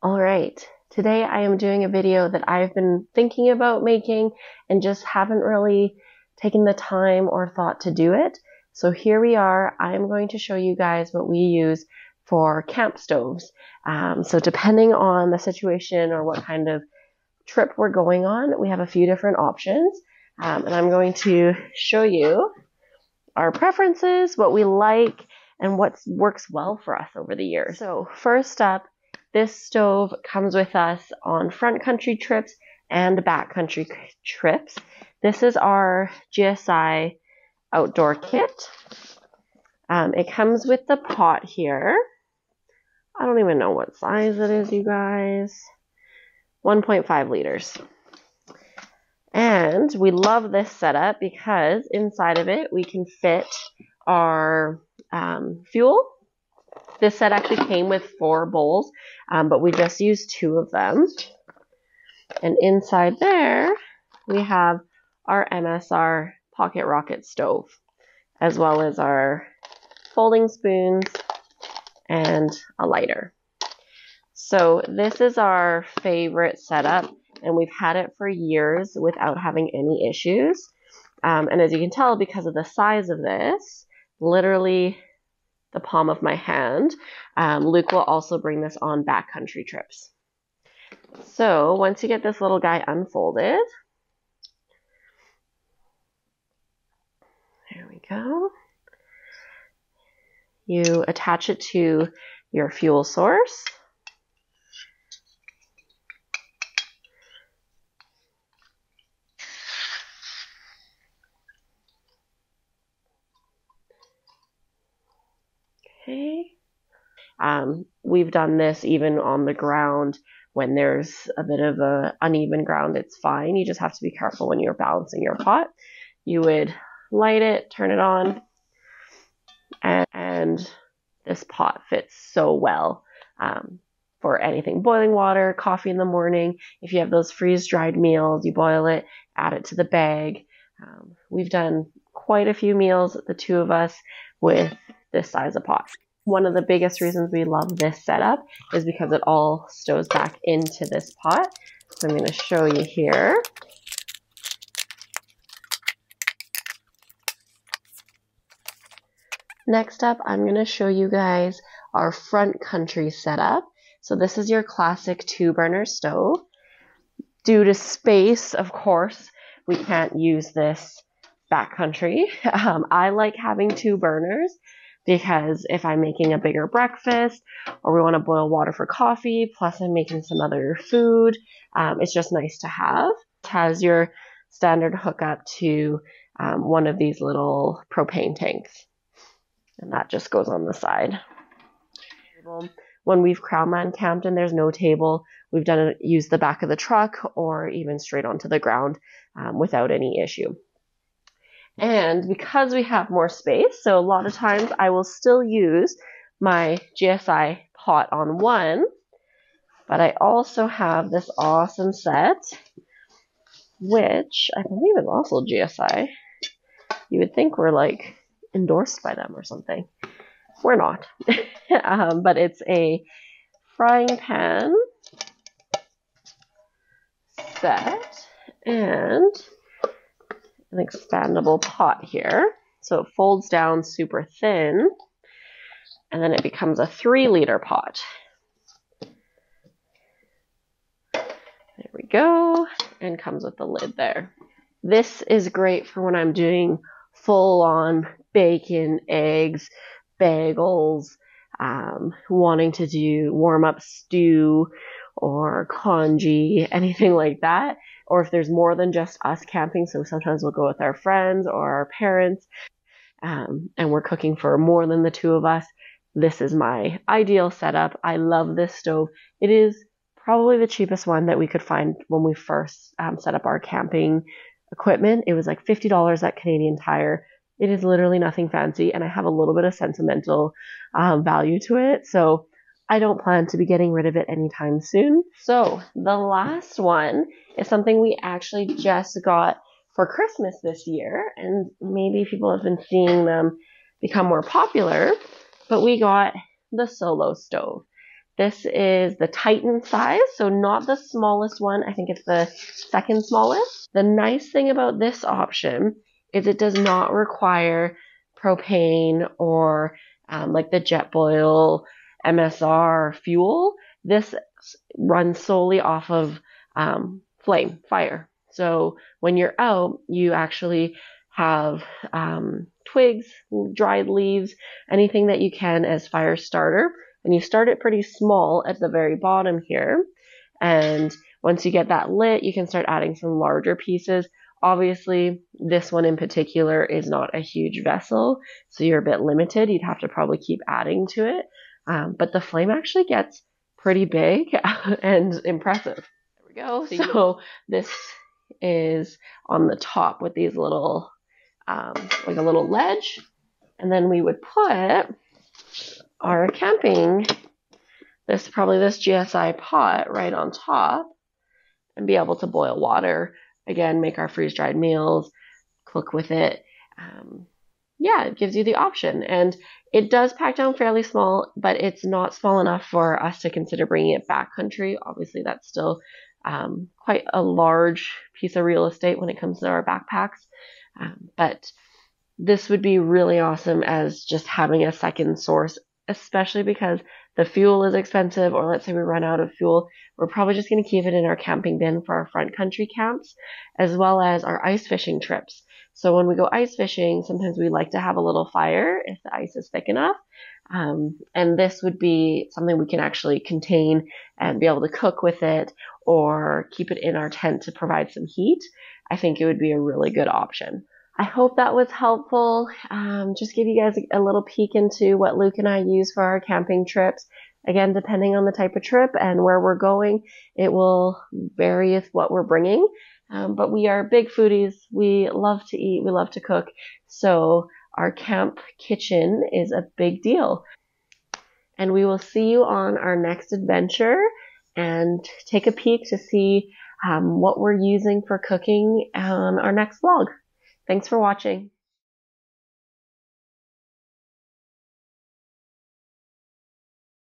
All right, today I am doing a video that I've been thinking about making and just haven't really taken the time or thought to do it. So here we are. I'm going to show you guys what we use for camp stoves. So depending on the situation or what kind of trip we're going on, we have a few different options. And I'm going to show you our preferences, what we like, and what works well for us over the years. So first up, this stove comes with us on front country trips and back country trips. This is our GSI Outdoor Kit. It comes with the pot here. I don't even know what size it is, you guys. 1.5 liters. And we love this setup because inside of it we can fit our fuel. This set actually came with 4 bowls, but we just used 2 of them. And inside there, we have our MSR Pocket Rocket stove, as well as our folding spoons and a lighter. So this is our favorite setup, and we've had it for years without having any issues. And as you can tell, because of the size of this, literally the palm of my hand, Luke will also bring this on backcountry trips. So once you get this little guy unfolded, there we go. You attach it to your fuel source. Okay. We've done this even on the ground when there's a bit of a uneven ground. It's fine. You just have to be careful when you're balancing your pot. You would light it, turn it on, and this pot fits so well for anything. Boiling water, coffee in the morning. If you have those freeze-dried meals, you boil it, add it to the bag. We've done quite a few meals, the 2 of us, with this size of pot. One of the biggest reasons we love this setup is because it all stows back into this pot. So I'm going to show you here. Next up, I'm going to show you guys our front country setup. So this is your classic 2-burner stove. Due to space, of course, we can't use this backcountry. I like having 2 burners because if I'm making a bigger breakfast or we want to boil water for coffee, plus I'm making some other food, it's just nice to have. It has your standard hookup to one of these little propane tanks, and that just goes on the side. When we've Crownman camped and there's no table, we've done it, used the back of the truck or even straight onto the ground without any issue. And because we have more space, so a lot of times I will still use my GSI pot on one, but I also have this awesome set, which I believe is also GSI. You would think we're like endorsed by them or something. We're not. But it's a frying pan set and an expandable pot here. So it folds down super thin, and then it becomes a 3-liter pot. There we go, and comes with the lid there. This is great for when I'm doing full-on bacon, eggs, bagels, wanting to do warm-up stew or congee, anything like that. Or if there's more than just us camping, so sometimes we'll go with our friends or our parents, and we're cooking for more than the 2 of us. This is my ideal setup. I love this stove. It is probably the cheapest one that we could find when we first set up our camping equipment. It was like $50 at Canadian Tire. It is literally nothing fancy, and I have a little bit of sentimental value to it. So I don't plan to be getting rid of it anytime soon. So the last one is something we actually just got for Christmas this year, and maybe people have been seeing them become more popular, but we got the Solo stove. This is the Titan size, so not the smallest one. I think it's the second smallest. The nice thing about this option is it does not require propane or like the Jetboil MSR fuel. This runs solely off of fire. So when you're out, you actually have twigs, dried leaves, anything that you can as fire starter. And you start it pretty small at the very bottom here. And once you get that lit, you can start adding some larger pieces. Obviously, this one in particular is not a huge vessel, so you're a bit limited. You'd have to probably keep adding to it. But the flame actually gets pretty big and impressive. There we go. So this is on the top with these little, like a little ledge. And then we would put our camping, this GSI pot right on top and be able to boil water. Again, make our freeze-dried meals, cook with it. Yeah, it gives you the option. And it does pack down fairly small, but it's not small enough for us to consider bringing it backcountry. Obviously, that's still quite a large piece of real estate when it comes to our backpacks. But this would be really awesome as just having a second source, especially because the fuel is expensive, or let's say we run out of fuel. We're probably just going to keep it in our camping bin for our front country camps, as well as our ice fishing trips. So when we go ice fishing, sometimes we like to have a little fire if the ice is thick enough. And this would be something we can actually contain and be able to cook with it or keep it in our tent to provide some heat. I think it would be a really good option. I hope that was helpful. Just give you guys a little peek into what Luke and I use for our camping trips. Again, depending on the type of trip and where we're going, it will vary with what we're bringing. But we are big foodies. We love to eat. We love to cook. So our camp kitchen is a big deal. And we will see you on our next adventure and take a peek to see what we're using for cooking on our next vlog. Thanks for watching.